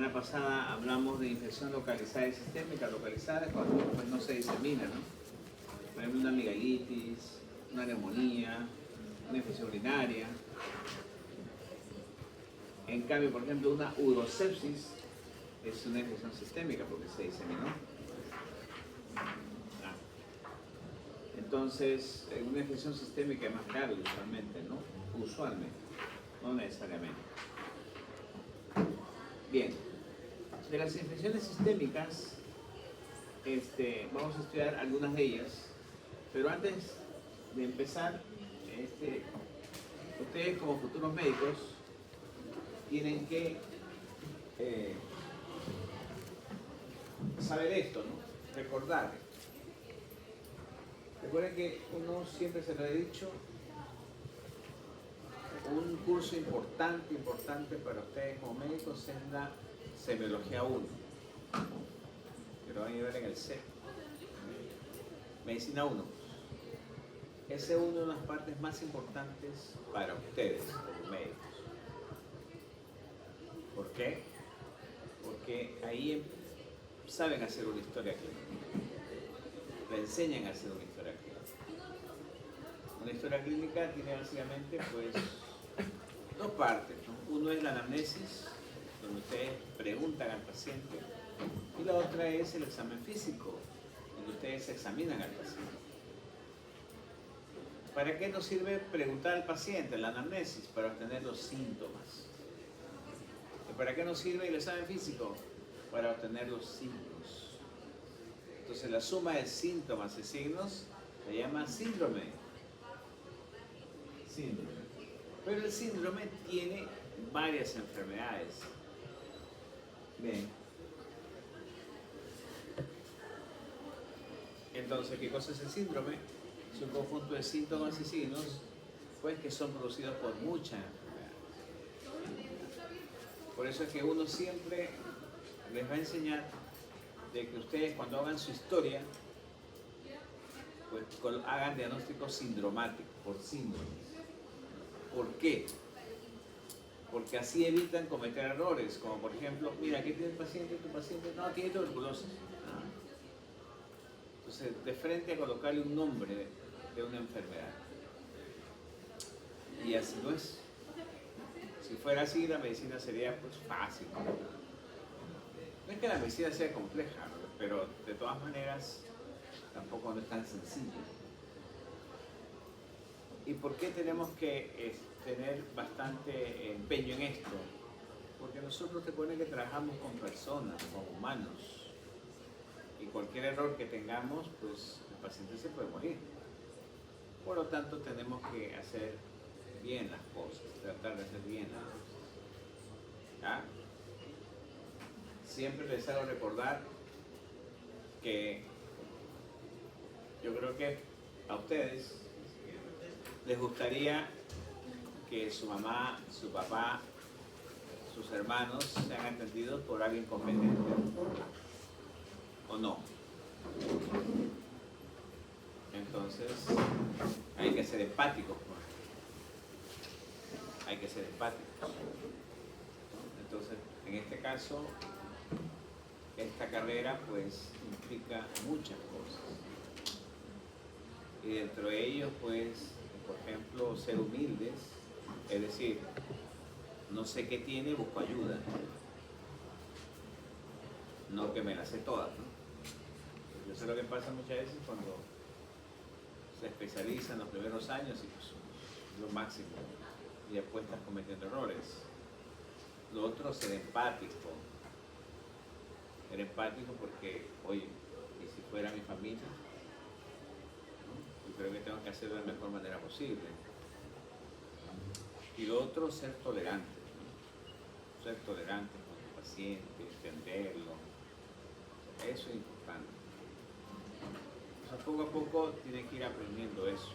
semana pasada hablamos de infección localizada y sistémica. Localizada es cuando pues, no se disemina, ¿no? Por ejemplo, una amigdalitis, una neumonía, una infección urinaria. En cambio, por ejemplo, una urosepsis es una infección sistémica porque se diseminó. Entonces, una infección sistémica es más grave usualmente, ¿no? Usualmente, no necesariamente. Bien, de las infecciones sistémicas, vamos a estudiar algunas de ellas, pero antes de empezar, ustedes como futuros médicos tienen que saber esto, ¿no? Recordar. Recuerden que uno siempre se lo he dicho, un curso importante para ustedes como médicos es la semiología 1, que lo van a ver en el C. Medicina 1. Esa es una de las partes más importantes para ustedes como médicos. ¿Por qué? Porque ahí saben hacer una historia clínica. Le enseñan a hacer una historia clínica. Una historia clínica tiene básicamente pues dos partes, ¿no? Uno es la anamnesis, donde ustedes preguntan al paciente, y la otra es el examen físico, donde ustedes examinan al paciente. ¿Para qué nos sirve preguntar al paciente la anamnesis? Para obtener los síntomas. ¿Y para qué nos sirve el examen físico? Para obtener los signos. Entonces la suma de síntomas y signos se llama síndrome. Pero el síndrome tiene varias enfermedades. Bien. Entonces, ¿qué cosa es el síndrome? Es un conjunto de síntomas y signos pues, que son producidos por muchas enfermedades. Por eso es que uno siempre les va a enseñar de que ustedes cuando hagan su historia, pues hagan diagnósticos sindromáticos, por síndromes. ¿Por qué? Porque así evitan cometer errores, como por ejemplo, mira, ¿qué tiene el paciente? Tu paciente no, tiene tuberculosis. Entonces, de frente a colocarle un nombre de una enfermedad. Y así no es. Si fuera así, la medicina sería pues fácil. No es que la medicina sea compleja, ¿no? Pero de todas maneras, tampoco no es tan sencillo. ¿Y por qué tenemos que tener bastante empeño en esto? Porque nosotros recuerden que trabajamos con personas, con humanos. Y cualquier error que tengamos, pues el paciente se puede morir. Por lo tanto, tenemos que hacer bien las cosas, tratar de hacer bien las cosas. ¿Ya? Siempre les hago recordar que yo creo que a ustedes les gustaría que su mamá, su papá, sus hermanos sean atendidos por alguien competente, ¿o no? Entonces, hay que ser empáticos. Hay que ser empáticos. Entonces, en este caso, esta carrera pues implica muchas cosas. Y dentro de ellos, pues, por ejemplo, ser humildes, es decir, no sé qué tiene, busco ayuda. No que me las sé todas, ¿no? Yo sé lo que pasa muchas veces cuando se especializan los primeros años y pues lo máximo. Y después estás cometiendo errores. Lo otro, ser empático. Ser empático porque, oye, y si fuera mi familia, ¿no? Yo creo que tengo que hacerlo de la mejor manera posible. Y lo otro, ser tolerante. ¿No? Ser tolerante con el paciente, entenderlo. Eso es importante. O sea, poco a poco tiene que ir aprendiendo eso.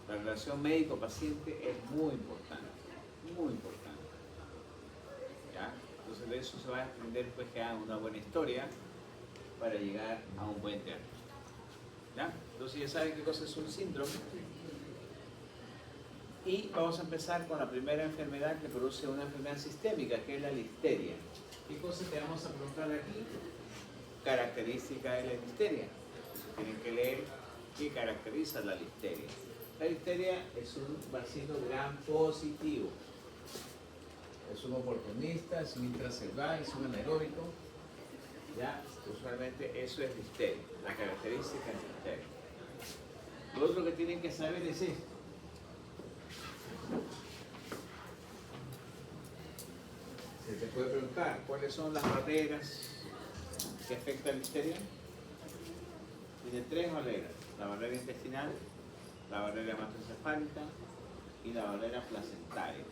La relación médico-paciente es muy importante, muy importante. ¿Ya? Entonces de eso se va a aprender pues que hagan una buena historia para llegar a un buen diagnóstico. ¿Ya? Entonces ya saben qué cosa es un síndrome. Y vamos a empezar con la primera enfermedad que produce una enfermedad sistémica, que es la listeria. ¿Qué cosa que vamos a preguntar aquí, característica de la listeria. Tienen que leer qué caracteriza la listeria. La listeria es un bacilo gram positivo. Es un oportunista, es un intracelular, es un anaeróbico. Ya, usualmente eso es listeria, la característica de listeria. Lo otro que tienen que saber es esto. Se te puede preguntar cuáles son las barreras que afectan la listeria. Tiene 3 barreras: la barrera intestinal, la barrera hematoencefálica y la barrera placentaria.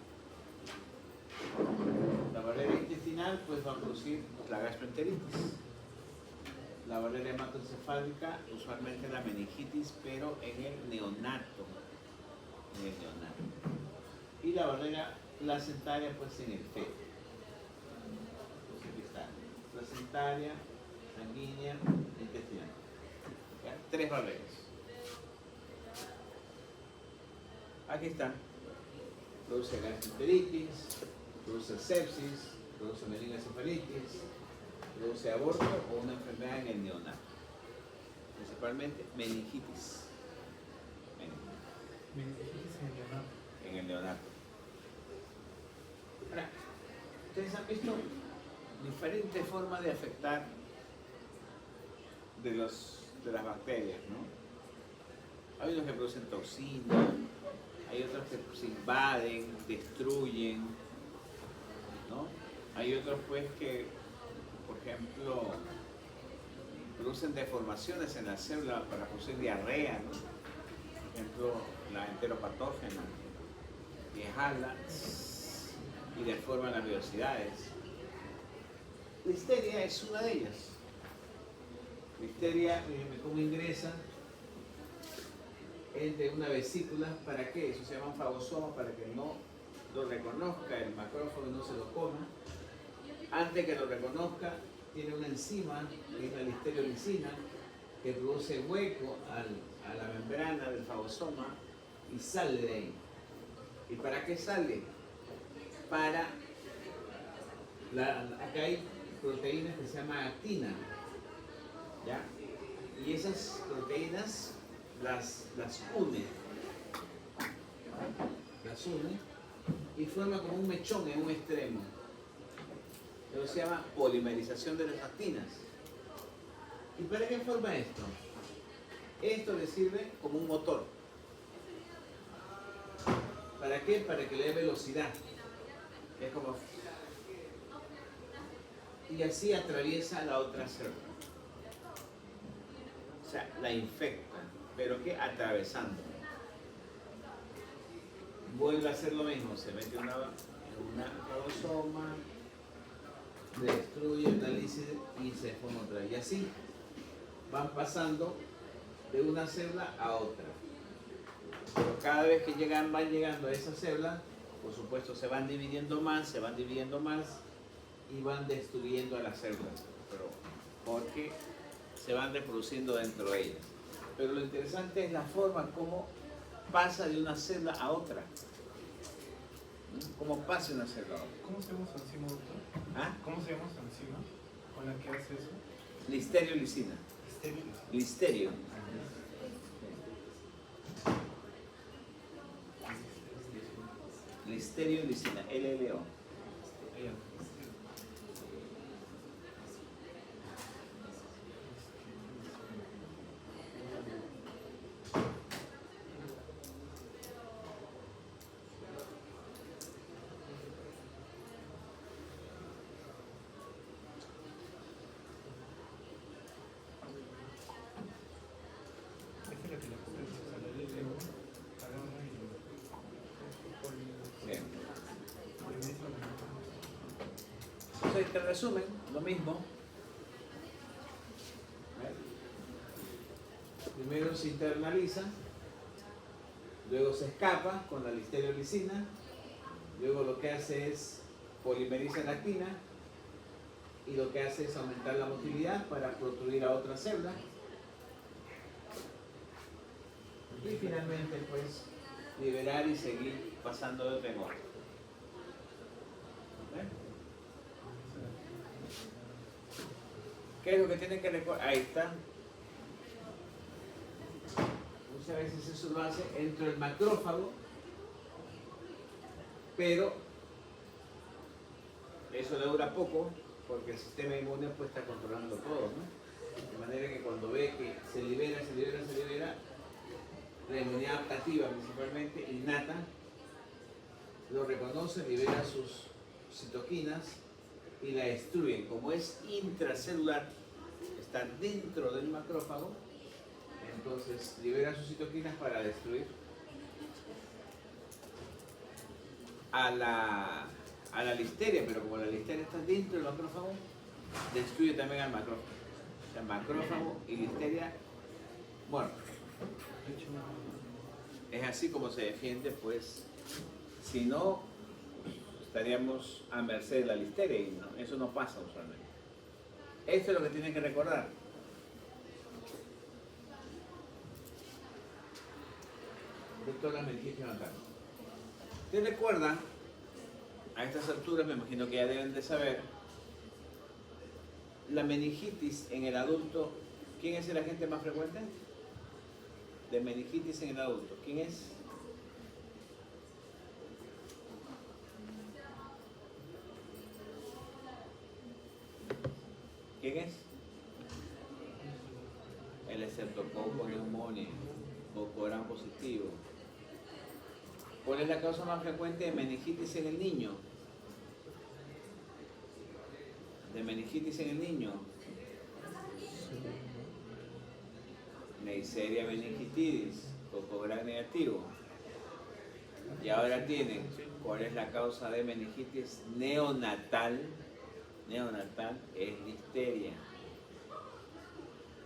La barrera intestinal pues va a producir la gastroenteritis. La barrera hematoencefálica, usualmente la meningitis, pero en el neonato. Y la barrera placentaria pues en el feto. Entonces aquí está: placentaria, sanguínea, intestinal. ¿Ya? 3 barreras. Aquí está. Produce gastroenteritis, produce sepsis, produce meningoencefalitis, produce aborto o una enfermedad en el neonato. Principalmente meningitis. Meningitis en el neonato. En el neonato. Ahora, ustedes han visto diferentes formas de afectar de las bacterias, ¿no? Hay unos que producen toxinas, hay otros que se invaden, destruyen, ¿no? Hay otros pues que, por ejemplo, producen deformaciones en la célula para producir diarrea, ¿no? Por ejemplo, la enteropatógena, que jala y deforma las velocidades. La listeria es una de ellas. La listeria, cómo ingresa entre una vesícula. ¿Para qué? Eso se llama fagosoma, para que no lo reconozca el macrófago y no se lo coma. Antes que lo reconozca, tiene una enzima, que es la listeriolizina, que produce hueco a la membrana del fagosoma y sale de ahí. ¿Y para qué sale? Acá hay proteínas que se llaman actina, ¿ya? Y esas proteínas las une y forma como un mechón en un extremo. Eso se llama polimerización de las actinas. ¿Y para qué forma esto? Esto le sirve como un motor. ¿Para qué? Para que le dé velocidad. Es como... Y así atraviesa la otra célula. O sea, la infecta. ¿Pero qué? Atravesando. Vuelve a hacer lo mismo. Se mete en una fagosoma, destruye la líside y se forma otra vez. Y así van pasando de una célula a otra. Pero cada vez que van llegando a esa célula, por supuesto se van dividiendo más y van destruyendo a las células. Pero porque se van reproduciendo dentro de ellas. Pero lo interesante es la forma como pasa de una célula a otra. ¿Cómo pasa de una célula a otra? ¿Cómo se llama su enzima, doctor? ¿Ah? ¿Cómo se llama su enzima con la que hace eso? Listeriolizina. Listerio. Listeriolizina, LLO. Bien. Entonces, te resumen, lo mismo. Primero se internaliza, luego se escapa con la listeriolizina, luego lo que hace es polimerizar la actina y lo que hace es aumentar la motilidad para protruir a otra célula y finalmente pues liberar y seguir pasando de otra en otra. ¿Qué es lo que tienen que recordar? Ahí está. Muchas veces eso lo hace dentro del macrófago, pero eso le dura poco porque el sistema inmune pues está controlando todo, ¿no? De manera que cuando ve que se libera, la inmunidad adaptativa principalmente, innata, lo reconoce, libera sus citoquinas y la destruyen. Como es intracelular, está dentro del macrófago, entonces libera sus citoquinas para destruir a la listeria, pero como la listeria está dentro del macrófago, destruye también al macrófago. O sea, macrófago y listeria muertos. Es así como se defiende, pues, si no, estaríamos a merced de la listeria y no, eso no pasa usualmente. Esto es lo que tienen que recordar. De todas las meningitis natales. ¿Ustedes recuerdan? A estas alturas me imagino que ya deben de saber la meningitis en el adulto. ¿Quién es el agente más frecuente de meningitis en el adulto? ¿Quién es? ¿Quién es? El Streptococcus pneumoniae o Gram positivo. ¿Cuál es la causa más frecuente de meningitis en el niño? De meningitis en el niño. Neisseria meningitidis, Coco Gram negativo. Y ahora tienen, ¿cuál es la causa de meningitis neonatal? Neonatal es listeria.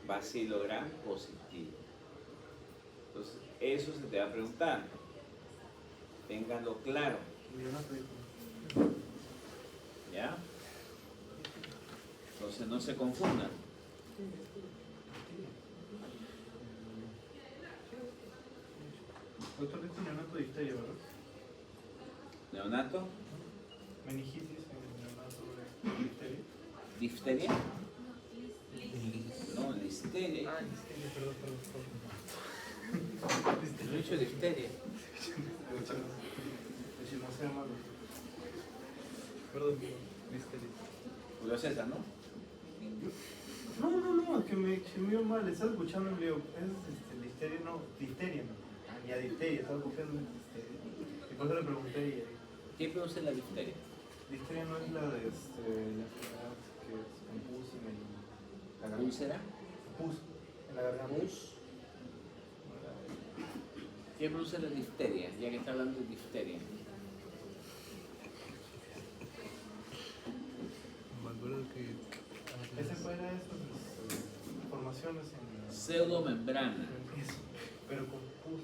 Bacilo Gram positivo. Entonces, eso se te va a preguntar. Ténganlo claro. ¿Ya? Entonces no se confundan. Doctor, es neonato de histeria, ¿verdad? ¿Neonato? Meningitis en el neonato de histeria. ¿Difteria? No, listeria. Ah, histeria, perdón. Lo he dicho difteria. No sea malo. Perdón, histeria. Julio César, ¿no? No, es que me vio mal, estaba escuchando y le digo, es listeria, no, difteria, no. Ya difteria, estaba escuchando difteria. Y por eso le pregunté y ahí. ¿Qué produce la difteria? Difteria no es la de la enfermedad que es con pus en la garganta. ¿Úlcera? Pus en la garganta. ¿Pus? ¿Qué produce la difteria? Ya que está hablando de difteria. Ese fuera esas formaciones en Pseudomembrana. eso, pero con pus.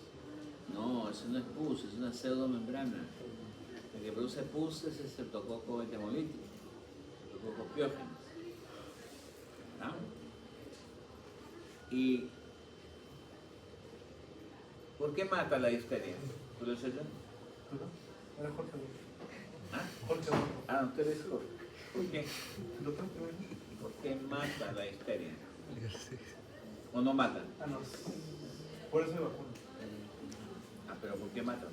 No, eso no es pus, es una pseudomembrana. El que produce pus es el Streptococcus enteromolítico, Streptococcus piógenes. ¿No? ¿Y por qué mata la difteria? ¿Julio César? Era Jorge. ¿Ah? Jorge. Ah, usted es Jorge. ¿Por qué? Doctor, ¿qué me dijo? ¿Por qué mata la difteria? ¿O no mata? Ah, no. Por eso hay vacuna. Ah, pero ¿por qué mata?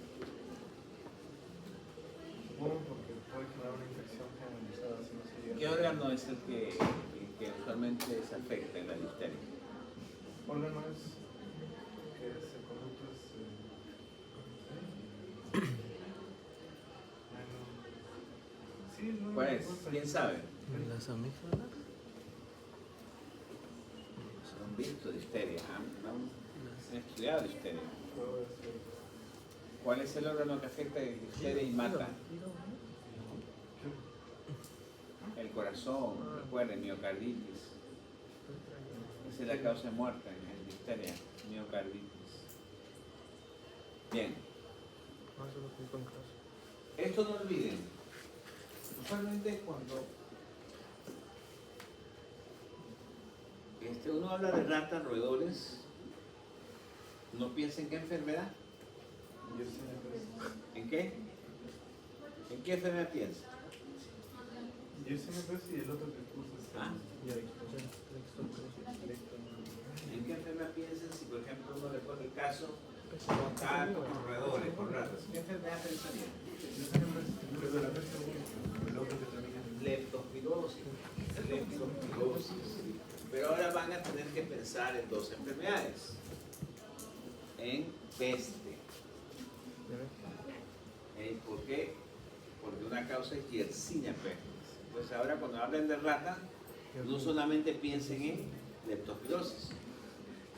Supongo porque puede generar una infección generalizada si no se llega. ¿Qué órgano es el que usualmente se afecta en la difteria? Órgano es que se conducto es. Sí, no. ¿Cuál es? ¿Quién sabe? Las amígdalas. Han visto difteria, han estudiado difteria. ¿Cuál es el órgano que afecta a la difteria y mata? El corazón, recuerden, miocarditis. Esa es la causa de muerte en difteria, miocarditis. Bien. Esto no olviden. Usualmente cuando uno habla de ratas, roedores, no piensa en qué enfermedad. ¿En qué? ¿En qué enfermedad piensa? Yo sí me parece y el otro que puso Ah. ya caso, con gatos, con roedores, con ratas. ¿Qué enfermedad pensaría? Pero la peste bubónica, el otro que termina en Leptospirosis. Leptospirosis. Pero ahora van a tener que pensar en dos enfermedades. En peste. ¿Por qué? Porque una causa es Yersinia pestis. Entonces ahora cuando hablen de rata, no solamente piensen en leptospirosis,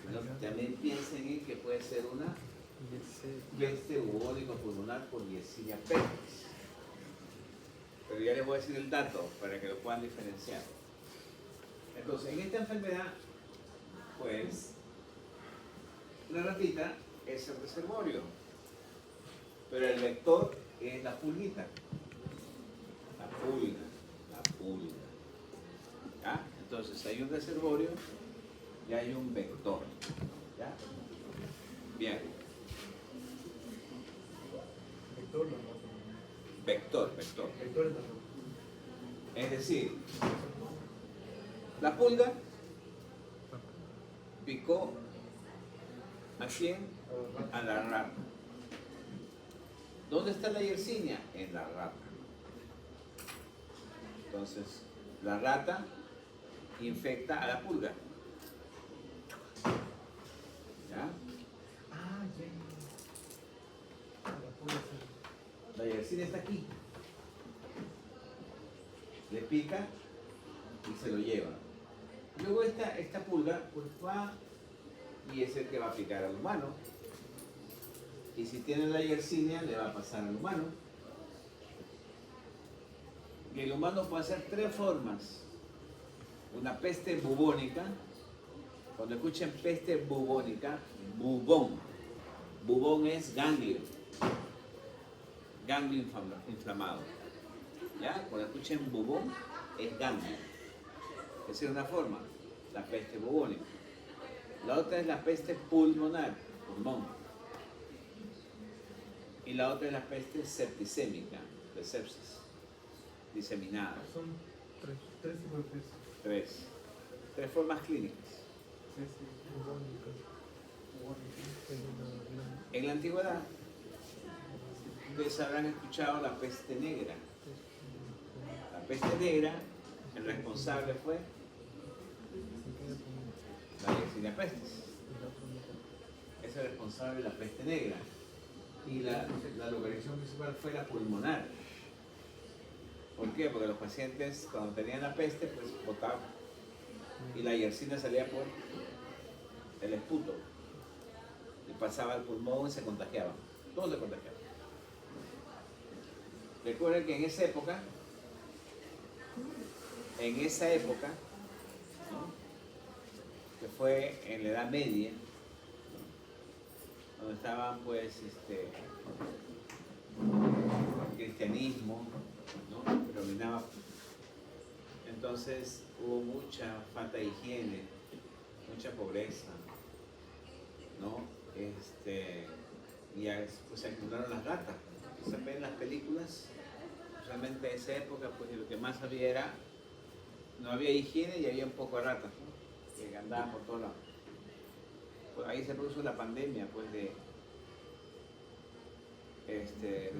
sino también piensen en que puede ser una peste bubónica pulmonar por Yersinia pestis. Pero ya les voy a decir el dato para que lo puedan diferenciar. Entonces, en esta enfermedad, pues, la ratita es el reservorio, pero el vector es la pulguita. La pulga. ¿Ya? Entonces, hay un reservorio y hay un vector. ¿Ya? Bien. vector, la rata. Vector. Vector es la rata. Es decir, la pulga picó ¿a quién? A la rata. ¿Dónde está la Yersinia? En la rata. Entonces, la rata infecta a la pulga. ¿Ya? Ah, ya. La pulga La Yersinia está aquí. Le pica y se lo lleva. Luego esta pulga pues va y es el que va a picar al humano. Y si tiene la Yersinia le va a pasar al humano. Y el humano puede hacer tres formas. Una peste bubónica. Cuando escuchen peste bubónica, bubón. Bubón es ganglio. Ganglio inflamado. ¿Ya? Cuando escuchen bubón, es ganglio. Esa es una forma, la peste bubónica. La otra es la peste pulmonar, pulmón. Y la otra es la peste septicémica, de sepsis, diseminada. son tres tipos de peste. Tres formas clínicas. Peste bubónica. En la antigüedad, ustedes habrán escuchado la peste negra. La peste negra, el responsable fue la Yersinia pestis. Es el responsable de la peste negra. Y la localización principal fue la pulmonar. ¿Por qué? Porque los pacientes cuando tenían la peste, pues botaban. Y la Yersinia salía por el esputo. Y pasaba al pulmón y se contagiaban. Todos se contagiaban. Recuerden que en esa época, ¿no? Que fue en la Edad Media, ¿no? Donde estaban pues el cristianismo, ¿no? Predominaba. Entonces hubo mucha falta de higiene, mucha pobreza, ¿no? Y pues se acumularon las ratas. Se ven en las películas, realmente en esa época, pues lo que más había era, no había higiene y había un poco de ratas, ¿no? Que andaban por todos lados. Pues ahí se produjo la pandemia, pues de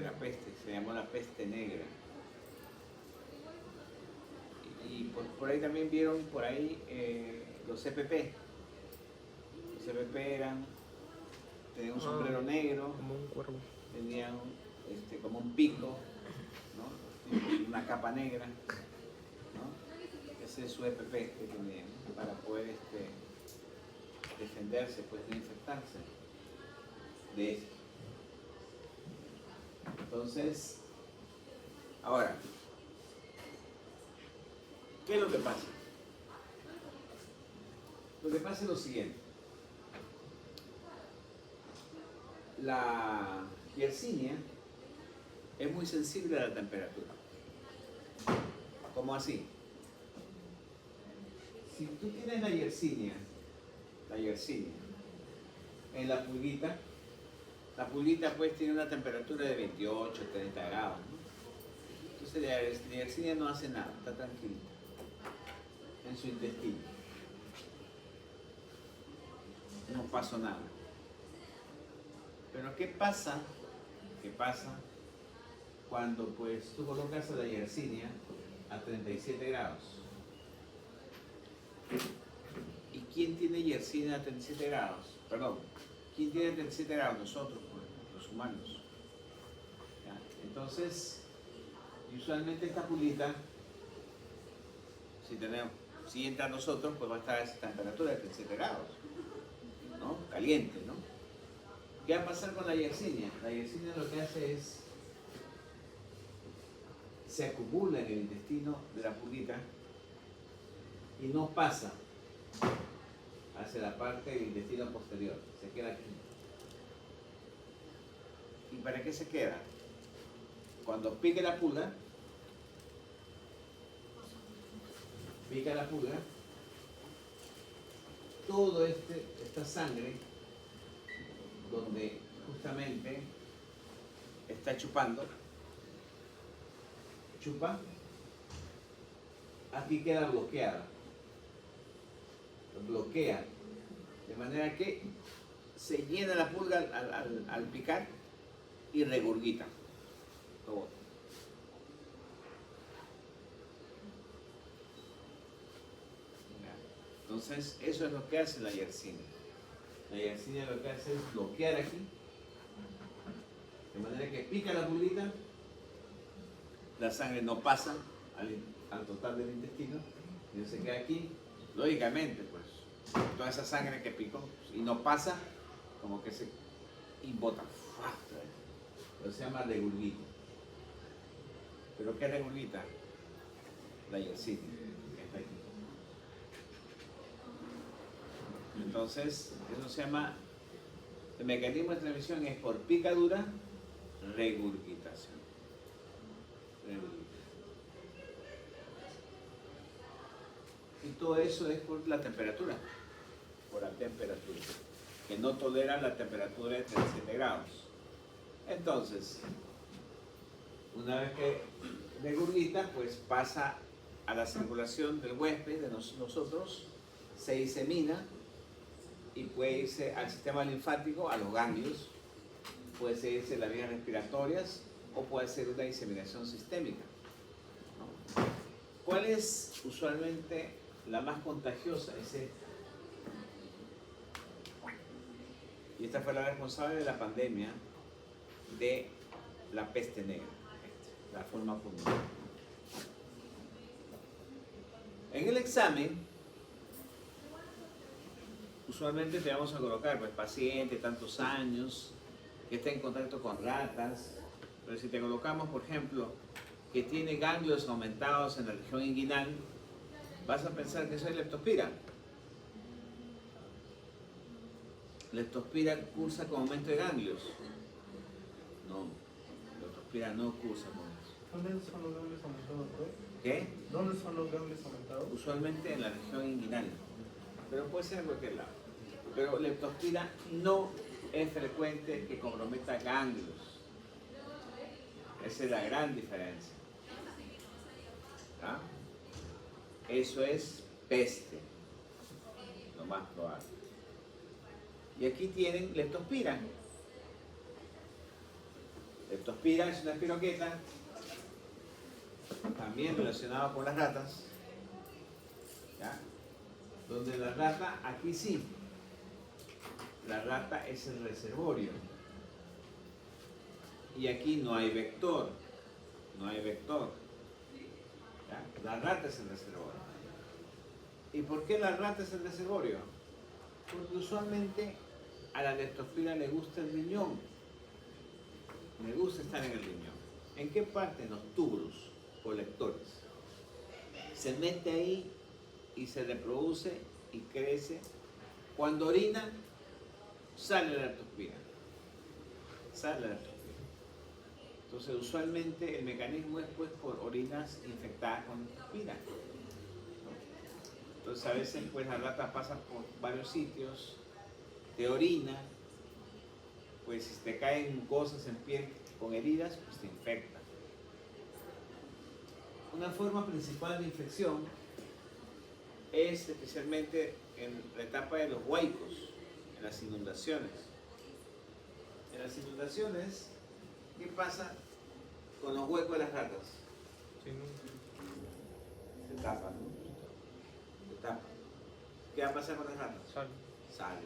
la peste, se llamó la peste negra. Y por ahí también vieron los CPP. Los CPP tenían un sombrero negro, como un cuervo. tenían como un pico, ¿no? Y una capa negra, ¿no? Ese es su EPP que tenían, ¿no? Para poder defenderse, pues, de infectarse de eso. Entonces, ahora, ¿qué es lo que pasa? Lo que pasa es lo siguiente. La Yersinia es muy sensible a la temperatura. ¿Cómo así? Si tú tienes la Yersinia en la pulguita pues tiene una temperatura de 28, 30 grados, ¿no? Entonces la Yersinia no hace nada, está tranquilita en su intestino. No pasó nada. Pero ¿qué pasa? ¿Qué pasa cuando pues tú colocas a la Yersinia a 37 grados? ¿Y quién tiene Yersinia a 37 grados? Perdón, ¿quién tiene 37 grados? Nosotros, pues, los humanos. ¿Ya? Entonces, usualmente esta pulita, si entra a nosotros, pues va a estar a esa temperatura de 37 grados, ¿no? Caliente, ¿no? ¿Qué va a pasar con la Yersinia? La Yersinia lo que hace es, se acumula en el intestino de la pulita y no pasa hacia la parte del intestino posterior, se queda aquí. ¿Y para qué se queda? Cuando pique la pulga, todo esta sangre, donde justamente está chupando, chupa, aquí queda bloqueada, bloquea, de manera que se llena la pulga al picar y regurgita todo. Entonces, eso es lo que hace la Yersinia. La Yersinia lo que hace es bloquear aquí, de manera que pica la pulguita, la sangre no pasa al total del intestino, y se queda aquí, lógicamente, pues, toda esa sangre que picó y no pasa, como que se bota. Pero se llama regurgita. ¿Pero qué regurgita? La Yersinia, que está aquí. Entonces, eso se llama, el mecanismo de transmisión es por picadura, regurgitación. Y todo eso es por la temperatura, que no tolera la temperatura de 37 grados. Entonces, una vez que regurgita, pues pasa a la circulación del huésped, de nosotros, se disemina y puede irse al sistema linfático, a los ganglios, puede irse a las vías respiratorias o puede ser una diseminación sistémica, ¿no? ¿Cuál es usualmente la más contagiosa? Es esta. Y esta fue la responsable de la pandemia de la peste negra, la forma pulmonar. En el examen, usualmente te vamos a colocar, pues, paciente, tantos años, que está en contacto con ratas, pero si te colocamos, por ejemplo, que tiene ganglios aumentados en la región inguinal, vas a pensar que eso es leptospira. Leptospira cursa con aumento de ganglios. No, leptospira no cursa con eso. ¿Dónde son los ganglios aumentados, pues? ¿Qué? ¿Dónde son los ganglios aumentados? Usualmente en la región inguinal, pero puede ser en cualquier lado. Pero leptospira no es frecuente que comprometa ganglios. Esa es la gran diferencia. ¿Ah? Eso es peste, lo más probable. Y aquí tienen leptospira. Leptospira es una espiroqueta, también relacionada con las ratas, ¿ya? Donde la rata, aquí sí, la rata es el reservorio. Y aquí no hay vector, ¿ya? La rata es el reservorio. ¿Y por qué la rata es el reservorio? Porque usualmente a la leptospira le gusta el riñón, le gusta estar en el riñón. ¿En qué parte? En los túbulos colectores. Se mete ahí y se reproduce y crece. Cuando orina, sale la leptospira. Entonces, usualmente el mecanismo es, pues, por orinas infectadas con leptospira. Entonces, a veces, pues, la rata pasa por varios sitios, te orina, pues si te caen cosas en piel con heridas, pues te infecta. Una forma principal de infección es especialmente en la etapa de los huaicos, en las inundaciones. En las inundaciones, ¿qué pasa con los huecos de las ratas? Sí, no. Se tapan, ¿no? Se tapan. ¿Qué va a pasar con las ratas? Sale.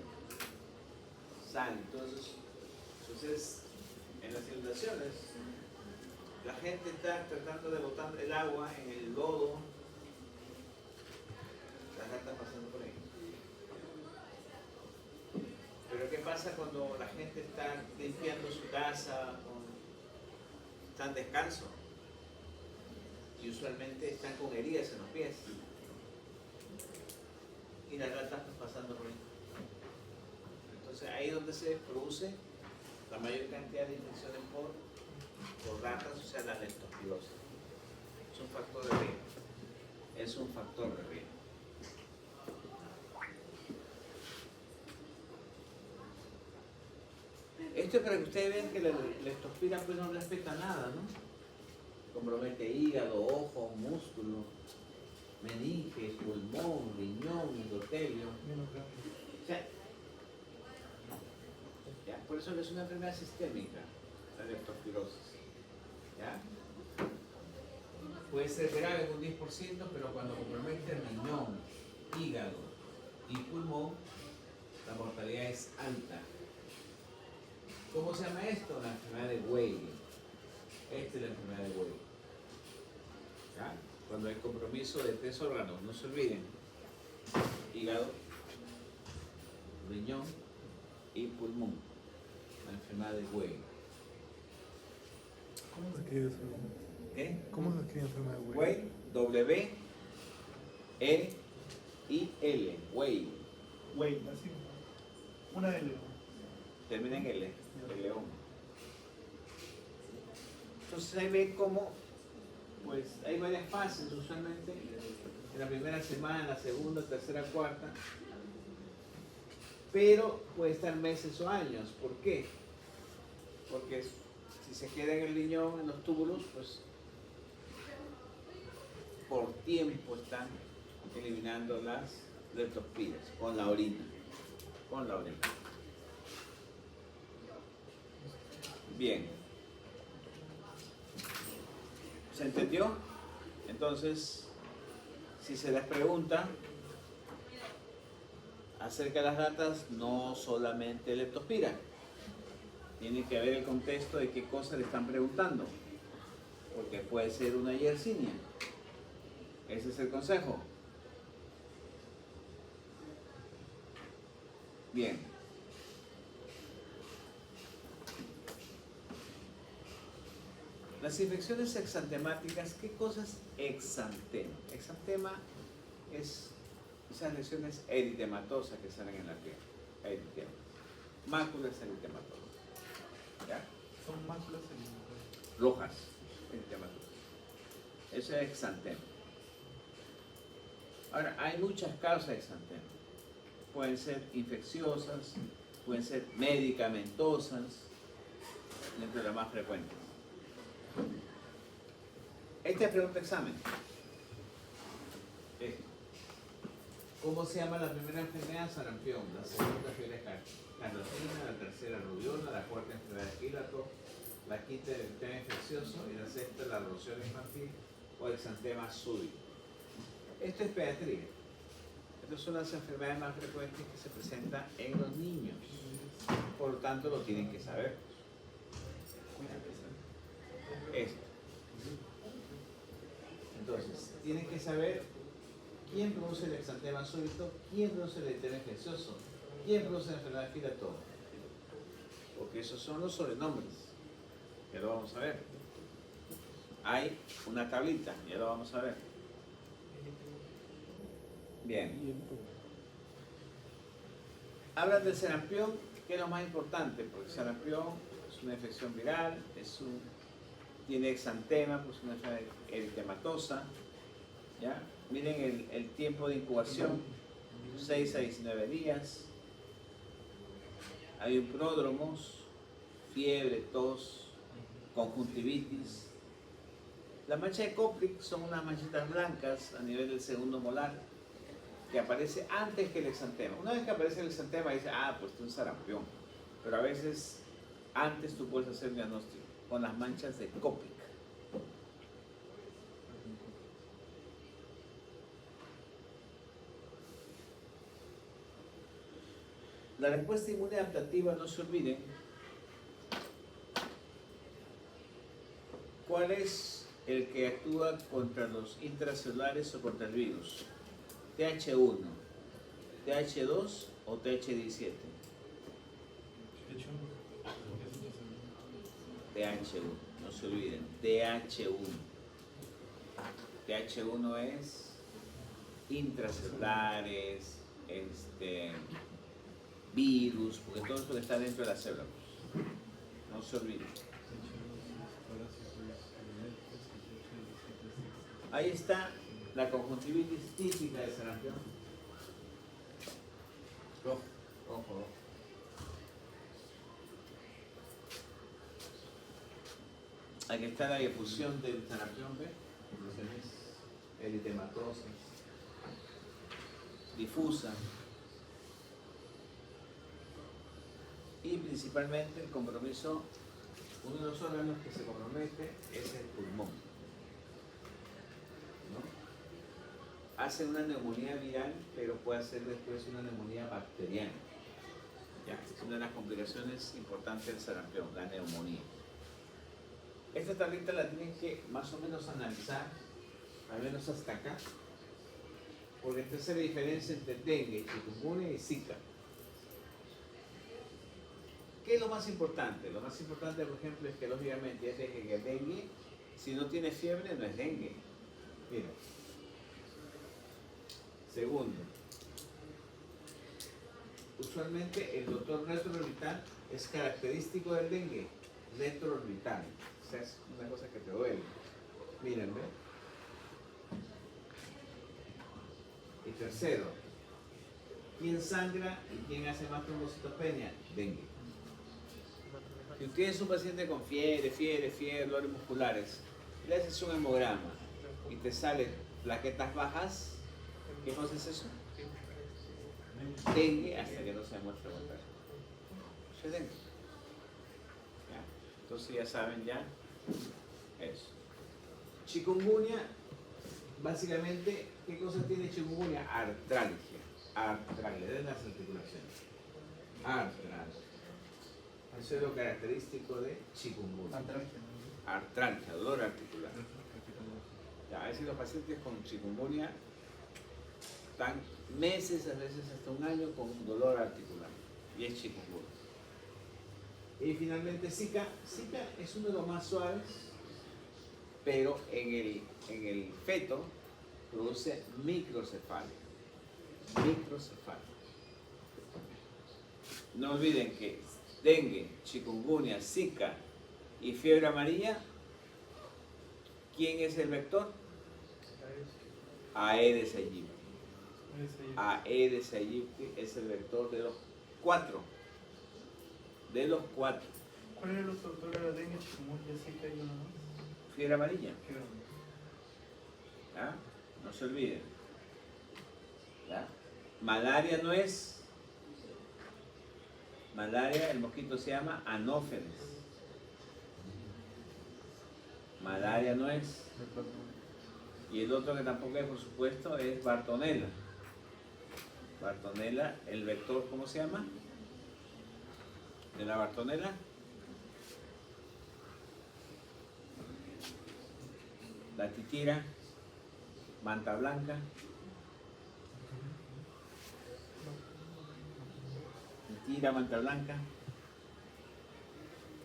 Salen. Entonces, en las inundaciones, la gente está tratando de botar el agua en el lodo, las ratas pasando por ahí. Pero ¿qué pasa cuando la gente está limpiando su casa, están descalzos? Y usualmente están con heridas en los pies. Y las ratas están pasando por ahí. Entonces ahí es donde se produce la mayor cantidad de infecciones por ratas, o sea, la leptospirosis. Es un factor de riesgo. Es un factor de riesgo. Esto es para que ustedes vean que la leptospira pues no respeta nada, ¿no? Compromete hígado, ojo, músculo, meninges, pulmón, riñón, endotelio. O sea, ¿ya? Por eso es una enfermedad sistémica, la leptospirosis. ¿Ya? Puede ser grave en un 10%, pero cuando compromete riñón, hígado y pulmón, la mortalidad es alta. ¿Cómo se llama esto? La enfermedad de Weill. Esta es la enfermedad de Weill. ¿Ya? Cuando hay compromiso de 3 órganos, no se olviden: hígado, riñón y pulmón. La enfermedad de Weill. ¿Cómo se escribe eso? ¿Qué? ¿Cómo se escribe enfermedad de Weill? Weill, W-E-I-L. Weill. Weill, así. Una L. Termina en L, el león. Entonces ahí ven cómo, pues hay varias fases usualmente. En la primera semana, la segunda, tercera, cuarta. Pero puede estar meses o años. ¿Por qué? Porque si se queda en el riñón, en los túbulos, pues por tiempo están eliminando las leptospiras con la orina. Con la orina. Bien. ¿Se entendió? Entonces, si se les pregunta acerca de las ratas, no solamente leptospira. Tiene que ver el contexto de qué cosa le están preguntando. Porque puede ser una yersinia. Ese es el consejo. Bien. Las infecciones exantemáticas, ¿qué cosa es exantema? Exantema es esas lesiones eritematosas que salen en la piel. Eritema. Máculas eritematosas. ¿Ya? Son máculas Rojas eritematosas. Eso es exantema. Ahora, hay muchas causas de exantema. Pueden ser infecciosas, pueden ser medicamentosas, entre las más frecuentes. Esta es pregunta examen. ¿Cómo se llama la primera enfermedad? Sarampión. La segunda fiebre carlatina, la tercera rubiola, la cuarta enfermedad de Pilato, la quinta el tema infeccioso y la sexta la erosión infantil o exantema súbito. Esto es pediatría. Estas son las enfermedades más frecuentes que se presentan en los niños. Por lo tanto, lo tienen que saber. Esto. Entonces, tienen que saber quién produce el exantema súbito, quién produce el eritema infeccioso, quién produce la enfermedad de Pilato. Porque esos son los sobrenombres. Ya lo vamos a ver. Hay una tablita, ya lo vamos a ver. Bien. Hablan del sarampión, que es lo más importante, porque el sarampión es una infección viral, tiene exantema, pues una enfermedad eritematosa. ¿Ya? Miren el tiempo de incubación, 6 a 19 días. Hay un pródromos, fiebre, tos, conjuntivitis. La mancha de Koplik son unas manchitas blancas a nivel del segundo molar que aparece antes que el exantema. Una vez que aparece el exantema dice, ah, pues es un sarampión. Pero a veces antes tú puedes hacer el diagnóstico con las manchas de Copic. La respuesta inmune adaptativa, no se olviden, ¿cuál es el que actúa contra los intracelulares o contra el virus? TH1, TH2 o TH17. TH1, no se olviden, TH1. TH1 es intracelulares, virus, porque todo eso está dentro de la célula. No se olviden. Ahí está la conjuntivitis típica de sarampión. Ojo, ojo. Aquí está la difusión del sarampión, ¿ve? Eritematosa, difusa. Y principalmente el compromiso, uno de los órganos que se compromete es el pulmón. ¿No? Hace una neumonía viral, pero puede hacer después una neumonía bacteriana. ¿Ya? Es una de las complicaciones importantes del sarampión, la neumonía. Esta tablita la tienen que más o menos analizar, al menos hasta acá, porque esta es la diferencia entre dengue, chikungunya y zika. ¿Qué es lo más importante? Lo más importante, por ejemplo, es que lógicamente es que el dengue, si no tiene fiebre, no es dengue. Mira. Segundo, usualmente el doctor retroorbital es característico del dengue, retroorbital. O sea, es una cosa que te duele. Miren, ¿ven? Y tercero, ¿quién sangra y quién hace más trombocitopenia? Dengue. Si usted es un paciente con fiebre, dolores musculares, le haces un hemograma y te salen plaquetas bajas, ¿qué cosa es eso? Dengue hasta que no se demuestre lo contrario. Eso es dengue. ¿Ya? Entonces ya saben ya eso. Chikungunya, básicamente, ¿qué cosa tiene chikungunya? Artralgia. Artralgia de las articulaciones. Artralgia. Eso es lo característico de chikungunya. Artralgia, dolor articular. Ya, a veces los pacientes con chikungunya están meses, a veces hasta un año con dolor articular. Y es chikungunya. Y finalmente Zika. Zika es uno de los más suaves, pero en el feto produce microcefalia. Microcefalia. No olviden que dengue, chikungunya, zika y fiebre amarilla, ¿quién es el vector? Aedes aegypti. Aedes aegypti es el vector de los 4. De los 4. ¿Cuál era el otro doctor? Era dengue, chikungunya, zika y uno más. Fiebre amarilla. ¿Ya? No se olviden. ¿Ya? Malaria no es. Malaria, el mosquito se llama Anófeles. Malaria no es. Y el otro que tampoco es, por supuesto, es Bartonella. Bartonella, el vector, ¿cómo se llama? De la Bartonella. La titira, manta blanca. Titira, manta blanca.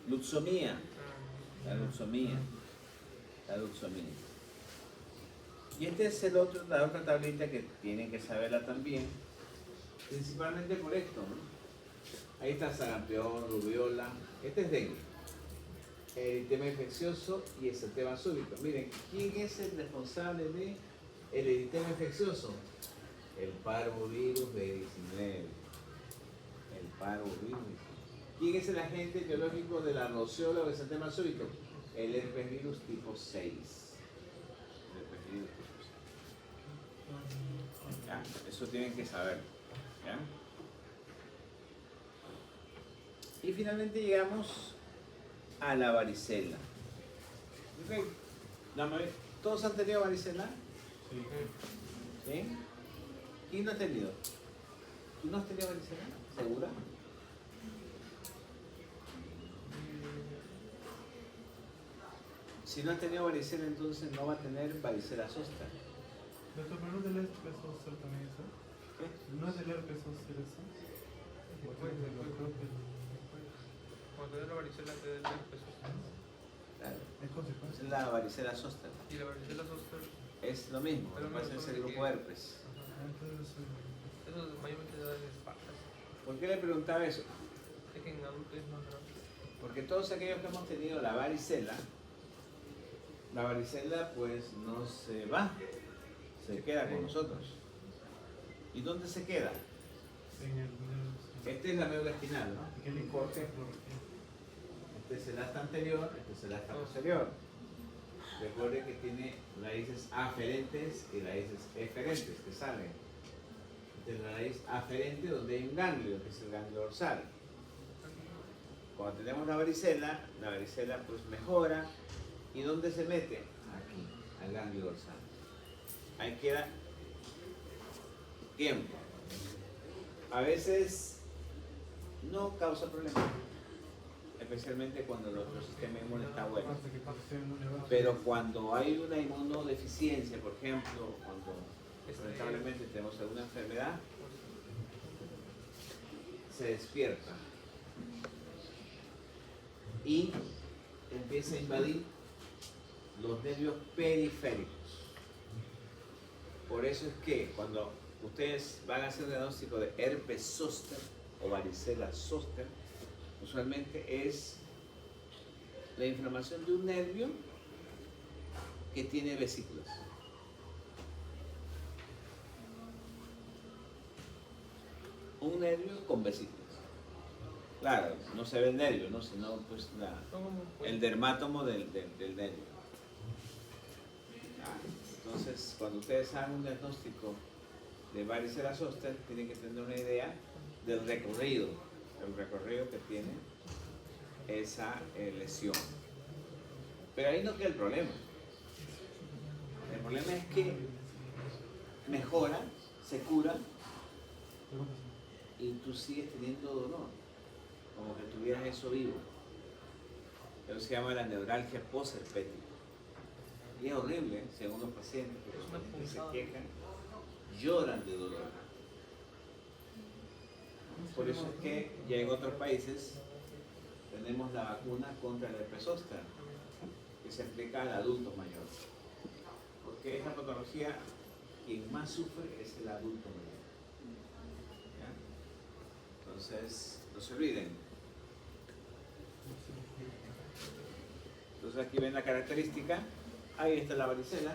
Luxomía. La luxomía. La luxomía. Y este es la otra tablita que tienen que saberla también, principalmente por esto, ¿no? Ahí está sarampión, rubiola. Este es dengue. Eritema infeccioso y exantema súbito. Miren, ¿quién es el responsable del eritema infeccioso? El parvovirus B19. El parvovirus. ¿Quién es el agente biológico de la rociola o exantema súbito? El herpesvirus tipo 6. El herpesvirus tipo 6. ¿Ya? Eso tienen que saber. ¿Ya? Y finalmente llegamos a la varicela. Ok, dame a ver. ¿Todos han tenido varicela? Sí. ¿Sí? ¿Quién no ha tenido? ¿Tú no has tenido varicela? ¿Segura? Si no has tenido varicela, entonces no va a tener varicela zoster. Doctor, pero no es del herpes zóster también eso. ¿Qué? ¿No es del herpes zóster eso? Cuando te da la varicela te da el herpes zóster. Claro. Es consecuencia. Es la varicela zoster. Y la varicela zóster, Es lo mismo, Pero lo que pasa no es el son de grupo que- herpes. Entonces, eso mayormente da en espaldas. ¿Por qué le preguntaba eso? Es que en adultos es más grave. Porque todos aquellos que hemos tenido la varicela pues no se va, se queda con nosotros. ¿Y dónde se queda? en el. Esta es la médula espinal, ¿no? ¿Qué le ¿Por qué? Este es el asta anterior, este es el asta posterior. Recuerde que tiene raíces aferentes y raíces eferentes que salen. Esta es la raíz aferente donde hay un ganglio, que es el ganglio dorsal. Cuando tenemos la varicela pues mejora. ¿Y dónde se mete? Aquí, al ganglio dorsal. Ahí queda tiempo. A veces no causa problema, especialmente cuando nuestro sistema inmune está bueno. Pero cuando hay una inmunodeficiencia, por ejemplo, cuando lamentablemente tenemos alguna enfermedad, se despierta y empieza a invadir los nervios periféricos. Por eso es que cuando ustedes van a hacer un diagnóstico de herpes zóster o varicela zóster, usualmente es la inflamación de un nervio que tiene vesículas. Un nervio con vesículas. Claro, no se ve el nervio, ¿no? Sino pues el dermátomo del nervio. Entonces, cuando ustedes hagan un diagnóstico de varicela zóster, tienen que tener una idea del recorrido que tiene esa lesión. Pero ahí no queda el problema. El problema es que mejora, se cura y tú sigues teniendo dolor, como que tuvieras eso vivo. Eso se llama la neuralgia posherpética. Y es horrible, según los pacientes, porque los pacientes se quejan, lloran de dolor. Por eso es que ya en otros países tenemos la vacuna contra el herpes zóster, que se aplica al adulto mayor. Porque esta patología, quien más sufre es el adulto mayor. ¿Ya? Entonces, no se olviden. Entonces aquí ven la característica. Ahí está la varicela,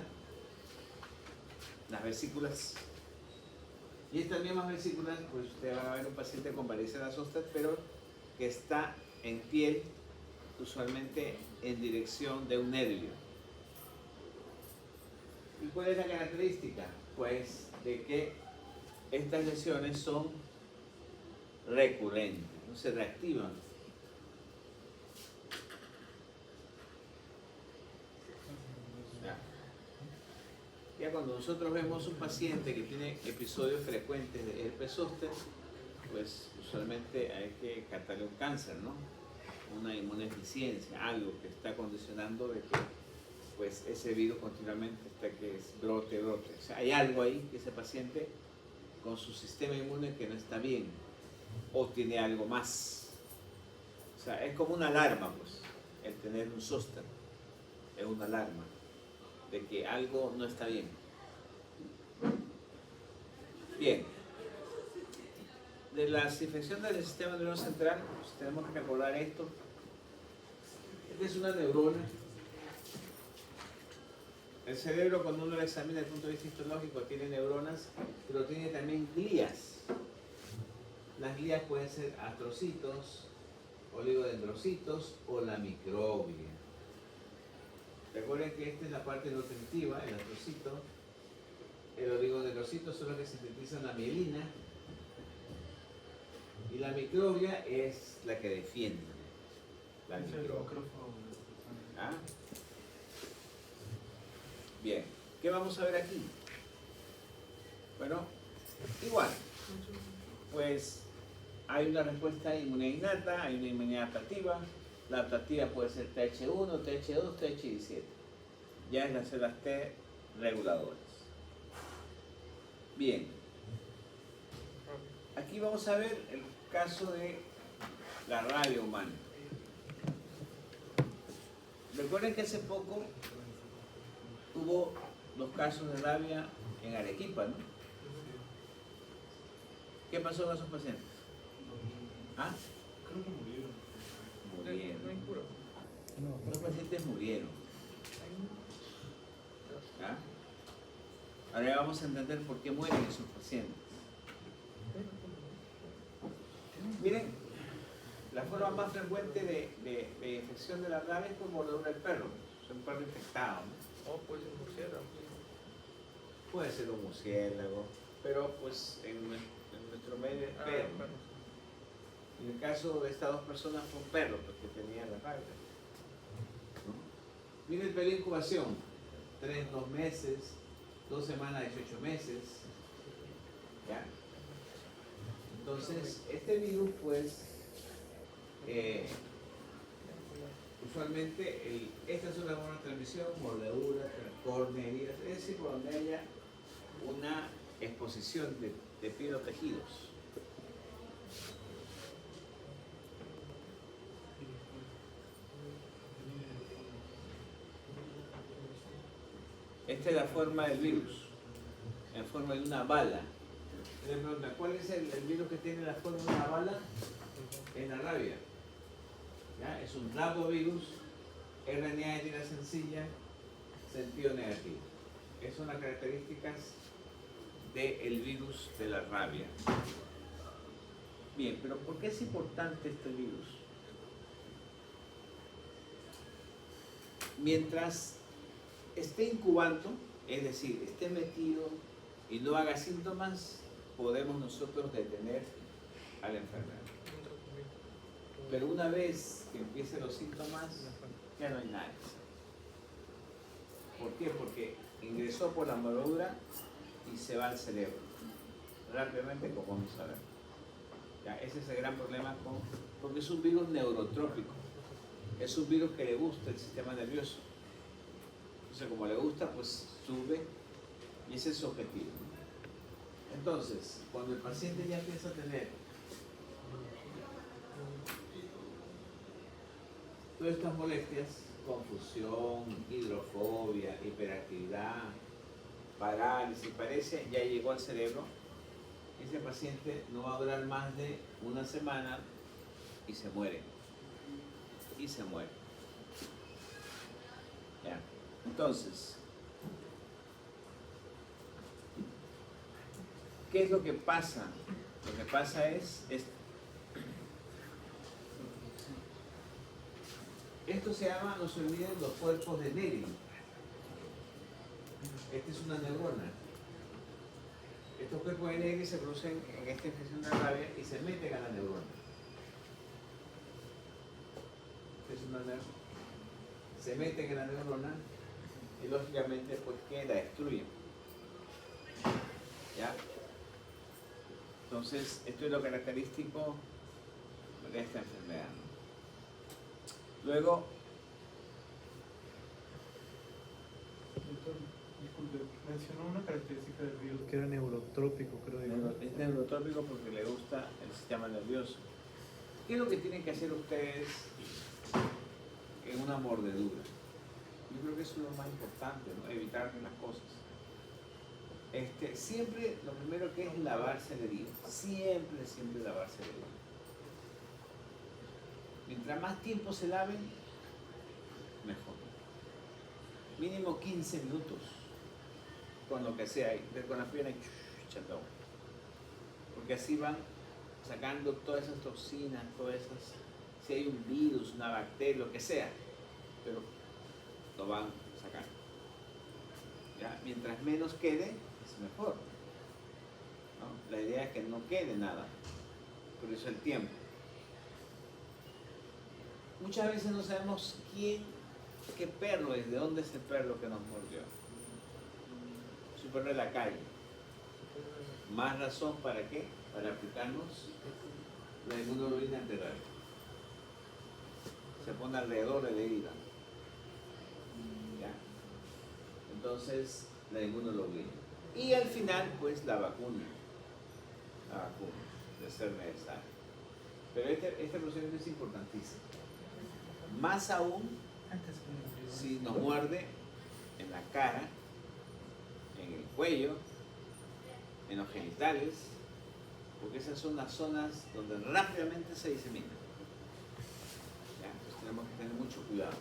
las vesículas. Y estas mismas vesículas, pues ustedes van a ver un paciente con varicela zóster, pero que está en piel, usualmente en dirección de un nervio. ¿Y cuál es la característica? Pues de que estas lesiones son recurrentes, no se reactivan. Ya cuando nosotros vemos un paciente que tiene episodios frecuentes de herpes zóster, pues usualmente hay que tratarle un cáncer, ¿no? Una inmunodeficiencia, algo que está condicionando de que pues ese virus continuamente está que brote. O sea, hay algo ahí que ese paciente con su sistema inmune que no está bien o tiene algo más. O sea, es como una alarma, pues, el tener un zóster es una alarma de que algo no está bien. Bien. De las infecciones del sistema nervioso central, pues tenemos que recordar esto. Esta es una neurona. El cerebro, cuando uno lo examina desde el punto de vista histológico, tiene neuronas, pero tiene también glías. Las glías pueden ser astrocitos, oligodendrocitos o la microglia. Recuerden que esta es la parte nutritiva, el astrocito. El oligodendrocito son los que sintetizan la mielina. Y la microglia es la que defiende. la Es el micrófono. micrófono. ¿Ah? Bien, ¿qué vamos a ver aquí? Bueno, igual, pues hay una respuesta de inmunidad innata, hay una inmunidad adaptativa. La adaptativa puede ser TH1, TH2, TH17. Ya es las células T reguladoras. Bien, aquí vamos a ver el caso de la rabia humana. Recuerden que hace poco hubo 2 casos de rabia en Arequipa, ¿no? ¿Qué pasó con esos pacientes? ¿Ah? Creo que murieron. Murieron. No hay cura. Los pacientes murieron. ¿Ah? Ahora ya vamos a entender por qué mueren esos pacientes. Miren, la forma más frecuente de infección de la rabia es por mordedura del perro. Es un perro infectado, ¿no? O puede ser murciélago. Puede ser un murciélago, pero pues en nuestro medio es perro. Perro. En el caso de estas 2 personas fue un perro porque tenía la rabia. ¿No? Miren el periodo de incubación, 3, 2 meses, 2 semanas, 18 meses. ¿Ya? Entonces, este virus pues usualmente esta es una buena transmisión, mordedura, córnea, heridas, es decir, por donde haya una exposición de piel o tejidos. Esta es la forma del virus, en forma de una bala. Le pregunta, ¿cuál es el virus que tiene la forma de una bala? Es la rabia. ¿Ya? Es un rabovirus, RNA de tira sencilla, sentido negativo. Esas son las características del virus de la rabia. Bien, pero ¿por qué es importante este virus? Mientras esté incubando, es decir, esté metido y no haga síntomas, podemos nosotros detener a la enfermedad. Pero una vez que empiecen los síntomas, ya no hay nada. ¿Por qué? Porque ingresó por la mordedura y se va al cerebro. Rápidamente, como vamos a ver. Ya, ese es el gran problema porque es un virus neurotrópico. Es un virus que le gusta el sistema nervioso. Entonces, como le gusta, pues sube y ese es su objetivo. Entonces, cuando el paciente ya empieza a tener todas estas molestias, confusión, hidrofobia, hiperactividad, parálisis, parece, ya llegó al cerebro, ese paciente no va a durar más de una semana y se muere. Y se muere. ¿Ya? Entonces, ¿qué es lo que pasa? Lo que pasa es esto. Esto se llama, no se olviden, los cuerpos de Negri. Esta es una neurona. Estos cuerpos de Negri se producen en esta infección de rabia y se meten a la neurona. Esta es una neurona. Se meten en la neurona y lógicamente pues que la destruyen. ¿Ya? Entonces, esto es lo característico de esta enfermedad. Luego, Doctor, disculpe, mencionó una característica del virus que era neurotrópico, creo. es neurotrópico porque le gusta el sistema nervioso. ¿Qué es lo que tienen que hacer ustedes en una mordedura? Yo creo que eso es lo más importante, ¿no? Evitar las cosas. Siempre lo primero que es lavarse la herida. Siempre lavarse la herida. Mientras más tiempo se laven, mejor. Mínimo 15 minutos con lo que sea, con la pierna y echando agua. Porque así van sacando todas esas toxinas, todas esas, si hay un virus, una bacteria, lo que sea, pero lo van sacando. ¿Ya? Mientras menos quede, es mejor. ¿No? La idea es que no quede nada, por eso el tiempo. muchas veces no sabemos qué perro es, de dónde es el perro que nos mordió. Es un perro de la calle. Más razón para qué? Para aplicarnos la inmunoglobulina antiviral. Se pone alrededor de la herida. ¿Ya? Entonces, la inmunoglobulina. Y al final, pues, la vacuna. La vacuna, de ser necesario. Pero este procedimiento es importantísimo. Más aún si nos muerde en la cara, en el cuello, en los genitales, porque esas son las zonas donde rápidamente se disemina. ¿Ya? Entonces tenemos que tener mucho cuidado.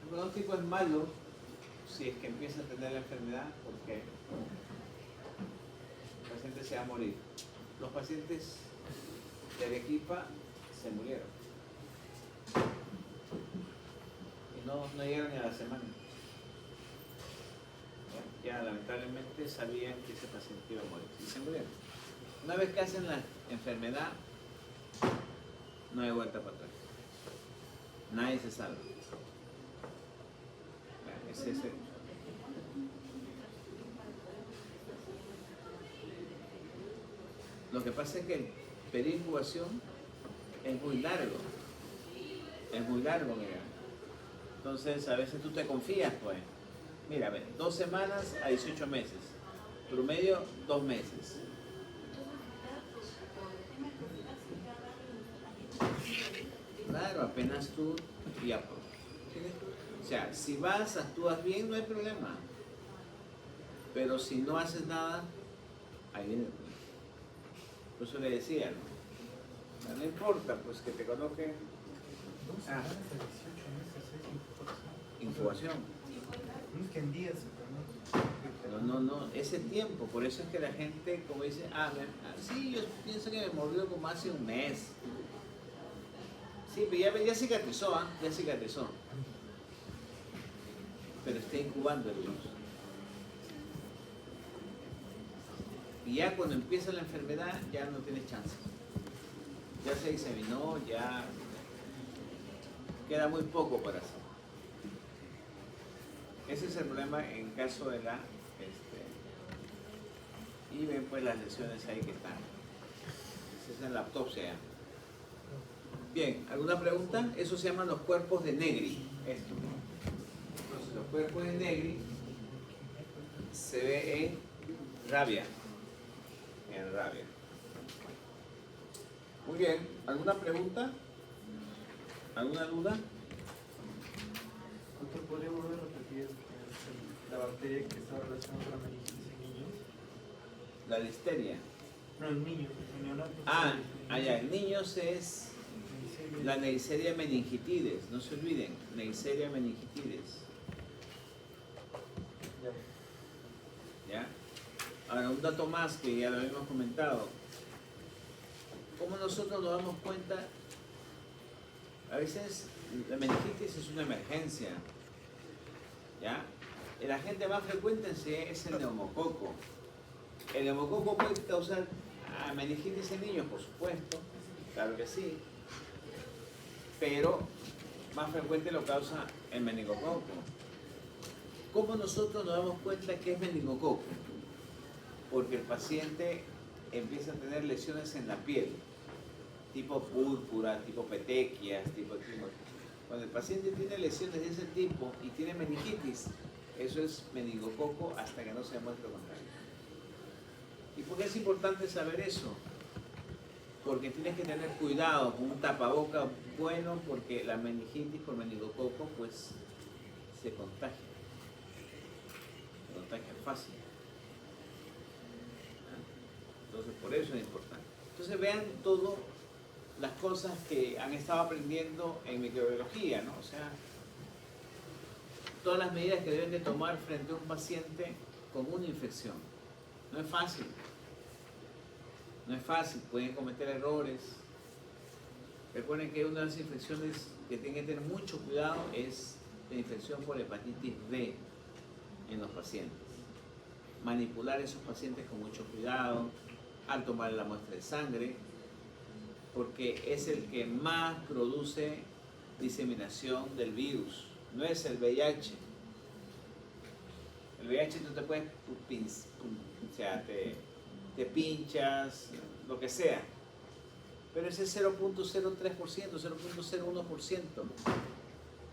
El pronóstico es malo si es que empieza a tener la enfermedad, porque el paciente se va a morir. Los pacientes de Arequipa se murieron. Y no llegaron ni a la semana. Ya lamentablemente sabían que ese paciente iba a morir y se murieron. Una vez que hacen la enfermedad, no hay vuelta para atrás. Nadie se salva. Es ese. Lo que pasa es que el periodo de incubación es muy largo. Es muy largo, mira. Entonces a veces tú te confías, pues. Mira, a ver, 2 semanas a 18 meses. Promedio, 2 meses. Claro, apenas tú ya. O sea, si vas, actúas bien, no hay problema. Pero si no haces nada, ahí viene el problema. Por eso le decía, ¿no? No importa, pues que te coloquen incubación. No es que en días se Pero no, ese tiempo, por eso es que la gente, como dice, sí, yo pienso que me mordió como hace un mes. Sí, pero ya cicatrizó, ya cicatrizó. Pero está incubando el virus. Y ya cuando empieza la enfermedad, ya no tienes chance. Ya se diseminó, ya queda muy poco para hacer. Ese es el problema en caso de la... y ven pues las lesiones ahí que están. Esa es la autopsia ya. Bien, ¿alguna pregunta? Eso se llaman los cuerpos de Negri. Esto. Entonces, los cuerpos de Negri se ve en rabia. En rabia. Muy bien, ¿alguna pregunta? ¿Alguna duda? ¿Usted podría volver a repetir la bacteria que está relacionada con la meningitis en niños? La listeria. No, en niños, en neonatos. Ya, en niños es la Neisseria meningitidis, no se olviden, Neisseria meningitidis. ¿Ya? Ahora, un dato más que ya lo habíamos comentado. ¿Cómo nosotros nos damos cuenta? A veces la meningitis es una emergencia. ¿Ya? El agente más frecuente es el neumococo. ¿El neumococo puede causar meningitis en niños? Por supuesto, claro que sí. Pero más frecuente lo causa el meningococo. ¿Cómo nosotros nos damos cuenta que es meningococo? Porque el paciente empieza a tener lesiones en la piel, tipo púrpura, tipo petequias, tipo... Cuando el paciente tiene lesiones de ese tipo y tiene meningitis, eso es meningococo hasta que no se demuestre lo contrario. ¿Y por qué es importante saber eso? Porque tienes que tener cuidado con un tapaboca bueno, porque la meningitis por meningococo pues se contagia. Se contagia fácil. Entonces por eso es importante. Entonces vean todas las cosas que han estado aprendiendo en microbiología, ¿no? O sea, todas las medidas que deben de tomar frente a un paciente con una infección. No es fácil. No es fácil, pueden cometer errores. Recuerden que una de las infecciones que tienen que tener mucho cuidado es la infección por hepatitis B en los pacientes. Manipular a esos pacientes con mucho cuidado al tomar la muestra de sangre, porque es el que más produce diseminación del virus, no es el VIH. El VIH tú te puedes, o sea, te pinchas, lo que sea, pero ese es 0.03%, 0.01%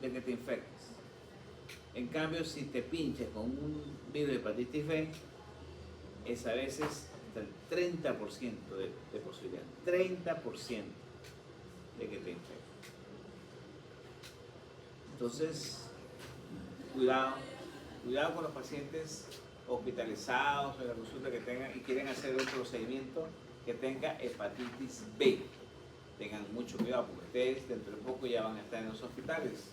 de que te infectes. En cambio, si te pinchas con un virus de hepatitis B, es a veces hasta el 30% de posibilidad, 30% de que te infectes. Entonces, cuidado con los pacientes hospitalizados en la consulta que tengan y quieren hacer un procedimiento que tenga hepatitis B. Tengan mucho cuidado porque ustedes dentro de poco ya van a estar en los hospitales.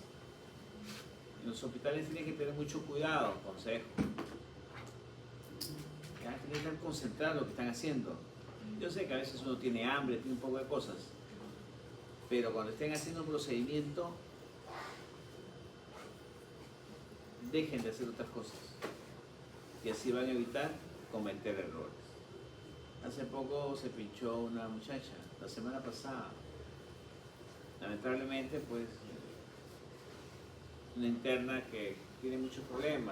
En los hospitales tienen que tener mucho cuidado, consejo. Ya tienen que estar concentrados en lo que están haciendo. Yo sé que a veces uno tiene hambre, tiene un poco de cosas, pero cuando estén haciendo un procedimiento, dejen de hacer otras cosas y así van a evitar cometer errores. Hace poco se pinchó una muchacha, la semana pasada. Lamentablemente, pues, una interna que tiene muchos problemas.